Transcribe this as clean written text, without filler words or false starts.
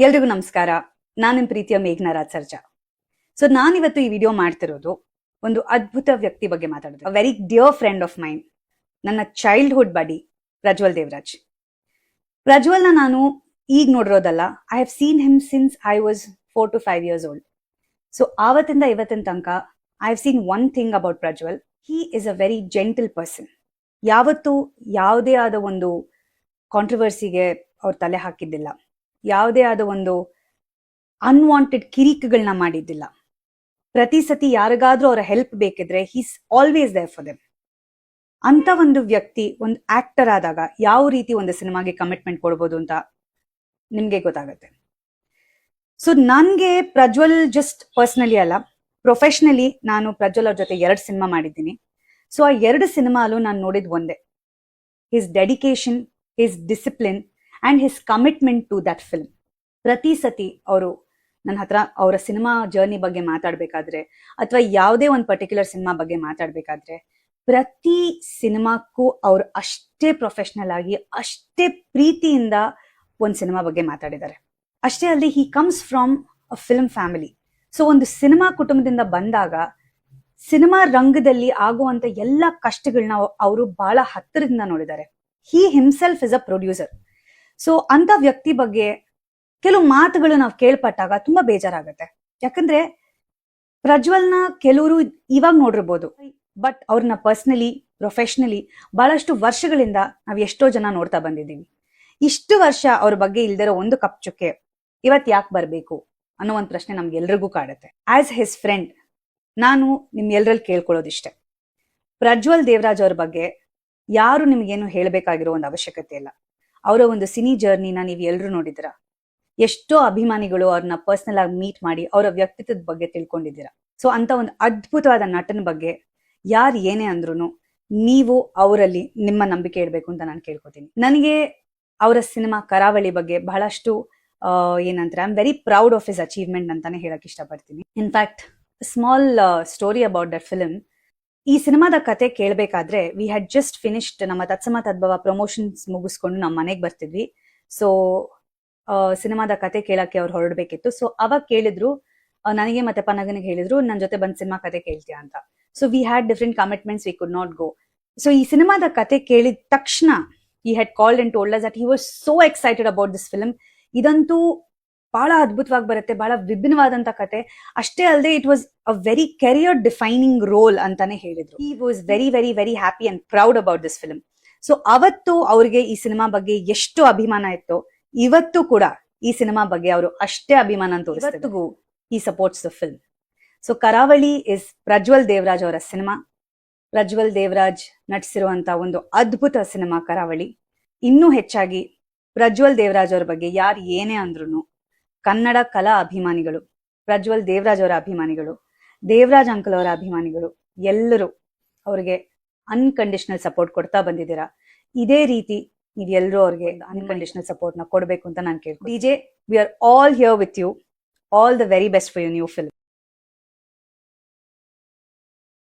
ಎಲ್ರಿಗೂ ನಮಸ್ಕಾರ. ನಾನು ನಿಮ್ಮ ಪ್ರೀತಿಯ ಮೇಘನಾ ರಾಜ್ ಸರ್ಜಾ. ಸೊ ನಾನಿವತ್ತು ಈ ವಿಡಿಯೋ ಮಾಡ್ತಿರೋದು ಒಂದು ಅದ್ಭುತ ವ್ಯಕ್ತಿ ಬಗ್ಗೆ ಮಾತಾಡೋದು. A very dear friend of mine, ನನ್ನ ಚೈಲ್ಡ್ಹುಡ್ ಬಡಿ ಪ್ರಜ್ವಲ್ ದೇವರಾಜ್. ಪ್ರಜ್ವಲ್ನ ನಾನು ಈಗ ನೋಡಿರೋದಲ್ಲ, I have seen him since I was 4 to 5 years old. So ಆವತ್ತಿಂದ ಇವತ್ತಿನ ತನಕ I have seen one thing about Prajwal. He is a very gentle person. ಯಾವತ್ತೂ ಯಾವುದೇ ಆದ ಒಂದು ಕಾಂಟ್ರವರ್ಸಿಗೆ ಅವ್ರು ತಲೆ ಹಾಕಿದ್ದಿಲ್ಲ, ಯಾವುದೇ ಆದ ಒಂದು ಅನ್ವಾಂಟೆಡ್ ಕಿರಿಕುಗಳನ್ನ ಮಾಡಿದ್ದಿಲ್ಲ. ಪ್ರತಿ ಸತಿ ಯಾರಿಗಾದ್ರೂ ಅವರ ಹೆಲ್ಪ್ ಬೇಕಿದ್ರೆ he's always there for them. ಅಂತ ಒಂದು ವ್ಯಕ್ತಿ ಒಂದು ಆಕ್ಟರ್ ಆದಾಗ ಯಾವ ರೀತಿ ಒಂದು ಸಿನಿಮಾಗೆ ಕಮಿಟ್ಮೆಂಟ್ ಕೊಡ್ಬೋದು ಅಂತ ನಿಮ್ಗೆ ಗೊತ್ತಾಗತ್ತೆ. ಸೊ ನನ್ಗೆ ಪ್ರಜ್ವಲ್ ಜಸ್ಟ್ ಪರ್ಸನಲಿ ಅಲ್ಲ, ಪ್ರೊಫೆಷನಲಿ ನಾನು ಪ್ರಜ್ವಲ್ ಅವ್ರ ಜೊತೆ 2 ಸಿನಿಮಾ ಮಾಡಿದ್ದೀನಿ. ಸೊ ಆ 2 ಸಿನಿಮಾಲು ನಾನು ನೋಡಿದ್ ಒಂದೇ, his dedication, his discipline and his commitment to that film. ಪ್ರತಿ ಸತಿ ಅವರು ನನ್ನ ಹತ್ರ ಅವರ ಸಿನಿಮಾ ಜರ್ನಿ ಬಗ್ಗೆ ಮಾತಾಡ್ಬೇಕಾದ್ರೆ ಅಥವಾ ಯಾವುದೇ ಒಂದು ಪರ್ಟಿಕ್ಯುಲರ್ ಸಿನಿಮಾ ಬಗ್ಗೆ ಮಾತಾಡ್ಬೇಕಾದ್ರೆ ಪ್ರತಿ ಸಿನಿಮಾಕ್ಕೂ ಅವರು ಅಷ್ಟೇ ಪ್ರೊಫೆಷನಲ್ ಆಗಿ ಅಷ್ಟೇ ಪ್ರೀತಿಯಿಂದ ಒಂದು ಸಿನಿಮಾ ಬಗ್ಗೆ ಮಾತಾಡಿದ್ದಾರೆ. ಅಷ್ಟೇ ಅಲ್ಲದೆ he comes from a film family. So ಒಂದು ಸಿನಿಮಾ ಕುಟುಂಬದಿಂದ ಬಂದಾಗ ಸಿನಿಮಾ ರಂಗದಲ್ಲಿ ಆಗುವಂತ ಎಲ್ಲ ಕಷ್ಟಗಳನ್ನ ಅವರು ಬಹಳ ಹತ್ತಿರದಿಂದ ನೋಡಿದ್ದಾರೆ. ಹಿ himself is a producer. So ಅಂತ ವ್ಯಕ್ತಿ ಬಗ್ಗೆ ಕೆಲವು ಮಾತುಗಳು ನಾವು ಕೇಳ್ಪಟ್ಟಾಗ ತುಂಬಾ ಬೇಜಾರಾಗತ್ತೆ. ಯಾಕಂದ್ರೆ ಪ್ರಜ್ವಲ್ನ ಕೆಲವರು ಇವಾಗ ನೋಡಿರ್ಬೋದು, ಬಟ್ ಅವ್ರನ್ನ ಪರ್ಸನಲಿ, ಪ್ರೊಫೆಷನಲಿ ಬಹಳಷ್ಟು ವರ್ಷಗಳಿಂದ ನಾವ್ ಎಷ್ಟೋ ಜನ ನೋಡ್ತಾ ಬಂದಿದ್ದೀವಿ. ಇಷ್ಟು ವರ್ಷ ಅವ್ರ ಬಗ್ಗೆ ಇಲ್ದಿರೋ ಒಂದು ಕಪ್ ಚುಕ್ಕೆ ಇವತ್ ಯಾಕೆ ಬರ್ಬೇಕು ಅನ್ನೋ ಒಂದು ಪ್ರಶ್ನೆ ನಮ್ಗೆಲ್ರಿಗೂ ಕಾಡುತ್ತೆ. ಆಸ್ ಹಿಸ್ ಫ್ರೆಂಡ್ ನಾನು ನಿಮ್ ಎಲ್ರಲ್ಲಿ ಕೇಳ್ಕೊಳ್ಳೋದಿಷ್ಟೆ, ಪ್ರಜ್ವಲ್ ದೇವರಾಜ್ ಅವ್ರ ಬಗ್ಗೆ ಯಾರು ನಿಮ್ಗೇನು ಹೇಳ್ಬೇಕಾಗಿರೋ ಒಂದು ಅವಶ್ಯಕತೆ ಇಲ್ಲ. ಅವರ ಒಂದು ಸಿನಿ ಜರ್ನಿನ ನೀವು ಎಲ್ಲರೂ ನೋಡಿದಿರ. ಎಷ್ಟೋ ಅಭಿಮಾನಿಗಳು ಅವ್ರನ್ನ ಪರ್ಸನಲ್ ಆಗಿ ಮೀಟ್ ಮಾಡಿ ಅವರ ವ್ಯಕ್ತಿತ್ವದ ಬಗ್ಗೆ ತಿಳ್ಕೊಂಡಿದ್ದೀರಾ. ಸೊ ಅಂತ ಒಂದು ಅದ್ಭುತವಾದ ನಟನ ಬಗ್ಗೆ ಯಾರು ಏನೇ ಅಂದ್ರೂ ನೀವು ಅವರಲ್ಲಿ ನಿಮ್ಮ ನಂಬಿಕೆ ಇಡಬೇಕು ಅಂತ ನಾನು ಕೇಳ್ಕೊತೀನಿ. ನನಗೆ ಅವರ ಸಿನಿಮಾ ಕರಾವಳಿ ಬಗ್ಗೆ ಬಹಳಷ್ಟು ಏನಂತಾರೆ, I am very proud of his achievement ಅಂತಾನೆ ಹೇಳಕ್ ಇಷ್ಟಪಡ್ತೀನಿ. In fact small story about that film. ಈ ಸಿನಿಮಾದ ಕತೆ ಕೇಳಬೇಕಾದ್ರೆ ವಿ ಹ್ಯಾಡ್ ಜಸ್ಟ್ ಫಿನಿಶ್ಡ್ ನಮ್ಮ ತತ್ಸಮ ತದ್ಭವ ಪ್ರಮೋಷನ್ಸ್ ಮುಗಿಸ್ಕೊಂಡು ನಮ್ಮ ಮನೆಗೆ ಬರ್ತಿದ್ವಿ. ಸೊ ಸಿನಿಮಾದ ಕತೆ ಕೇಳಕ್ಕೆ ಅವ್ರು ಹೊರಡ್ಬೇಕಿತ್ತು. ಸೊ ಅವಾಗ ಕೇಳಿದ್ರು, ನನಗೆ ಮತ್ತೆ ಪನಗನಿಗೆ ಹೇಳಿದ್ರು ನನ್ನ ಜೊತೆ ಬಂದ್ ಸಿನಿಮಾ ಕತೆ ಕೇಳ್ತೀಯಾ ಅಂತ. So we had different commitments, we could not go. So ಈ ಸಿನಿಮಾದ ಕತೆ ಕೇಳಿದ ತಕ್ಷಣ he had called and told us that he was so excited about this film. ಇದಂತೂ ಬಹಳ ಅದ್ಭುತವಾಗಿ ಬರುತ್ತೆ, ಬಹಳ ವಿಭಿನ್ನವಾದಂತ ಕತೆ. ಅಷ್ಟೇ ಅಲ್ಲದೆ it was a very career defining role ಅಂತಾನೆ ಹೇಳಿದ್ರು. he was very very very happy and proud about this film. So ಅವತ್ತು ಅವ್ರಿಗೆ ಈ ಸಿನಿಮಾ ಬಗ್ಗೆ ಎಷ್ಟು ಅಭಿಮಾನ ಇತ್ತು, ಇವತ್ತು ಕೂಡ ಈ ಸಿನಿಮಾ ಬಗ್ಗೆ ಅವರು ಅಷ್ಟೇ ಅಭಿಮಾನ ತೋರಿಸ್ತಾರೆ. ಇವತ್ತಿಗೂ he supports the film. So ಕರಾವಳಿ ಇಸ್ ಪ್ರಜ್ವಲ್ ದೇವರಾಜ್ ಅವರ ಸಿನಿಮಾ. ಪ್ರಜ್ವಲ್ ದೇವರಾಜ್ ನಟಿಸಿರುವಂತ ಒಂದು ಅದ್ಭುತ ಸಿನಿಮಾ ಕರಾವಳಿ. ಇನ್ನೂ ಹೆಚ್ಚಾಗಿ ಪ್ರಜ್ವಲ್ ದೇವರಾಜ್ ಅವರ ಬಗ್ಗೆ ಯಾರು ಏನೇ ಅಂದ್ರೂ ಕನ್ನಡ ಕಲಾ ಅಭಿಮಾನಿಗಳು, ಪ್ರಜ್ವಲ್ ದೇವರಾಜ್ ಅವರ ಅಭಿಮಾನಿಗಳು, ದೇವರಾಜ್ ಅಂಕಲ್ ಅವರ ಅಭಿಮಾನಿಗಳು ಎಲ್ಲರೂ ಅವ್ರಿಗೆ ಅನ್ಕಂಡೀಷನಲ್ ಸಪೋರ್ಟ್ ಕೊಡ್ತಾ ಬಂದಿದ್ದೀರಾ. ಇದೇ ರೀತಿ ನೀವೆಲ್ಲರೂ ಅವ್ರಿಗೆ ಅನ್ಕಂಡೀಷನಲ್ ಸಪೋರ್ಟ್ ನ ಕೊಡ್ಬೇಕು ಅಂತ ನಾನು ಕೇಳ್ತೀನಿ. DJ, we are all here with you. All the very best for your new film.